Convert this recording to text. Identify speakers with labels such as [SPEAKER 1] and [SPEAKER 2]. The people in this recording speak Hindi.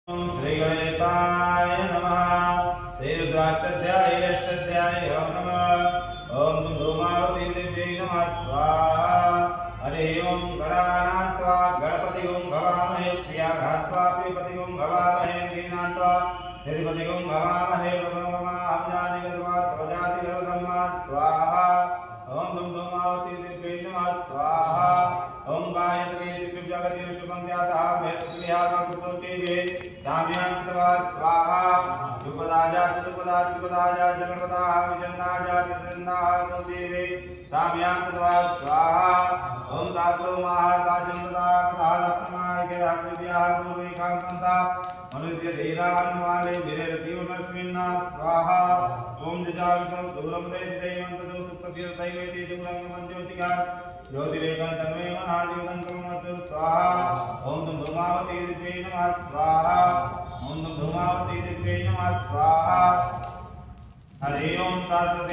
[SPEAKER 1] श्री गणेशाय नमः। श्री रुद्राष्टाध्याय अष्टाध्याय नमः। ओम धूमावती देव्यै नमः स्वाहा। हरि ओम गणानां त्वा गणपति ओम भवामहे प्रियाघात्वा प्रियपति ओम भवामहे दीनात्वा यदिपति ओम भवामहे प्रथममाहम्यानि गत्वा त्वजाति गर्भधम्मा स्वाहा। ओम धूमावती देव्यै नमः स्वाहा। ओम गायत्री जगति विष्णुपंक्त्यातः भेदक्रियाकृतोचेवे दाम्यान्तवा स्वाहा। द्रुपदाजा जगन्पदाः विषण्णाजा चन्द्रन्नाः तोचेवे दाम्यान्तवा स्वाहा। ओम तातो महाताजन्मदा कथादप्तमाय केदाकृत्याः पूर्वैकान्तन्ता मनुष्य धीरानुमाले धीरेरतीवनस्मिन्ना स्वाहा। ओम जजावितं दूरं दैवन्तदो सुप्ततीर्थदैवेति दूरङ्गमञ्ज्योतिका ज्योतिरेकं तन्मे महादेवतं कर्मतु स्वाहा। ओम धूमावती देव्यै नमः स्वाहा। ओम धूमावती देव्यै नमः स्वाहा। हरि ओम तत्सत्।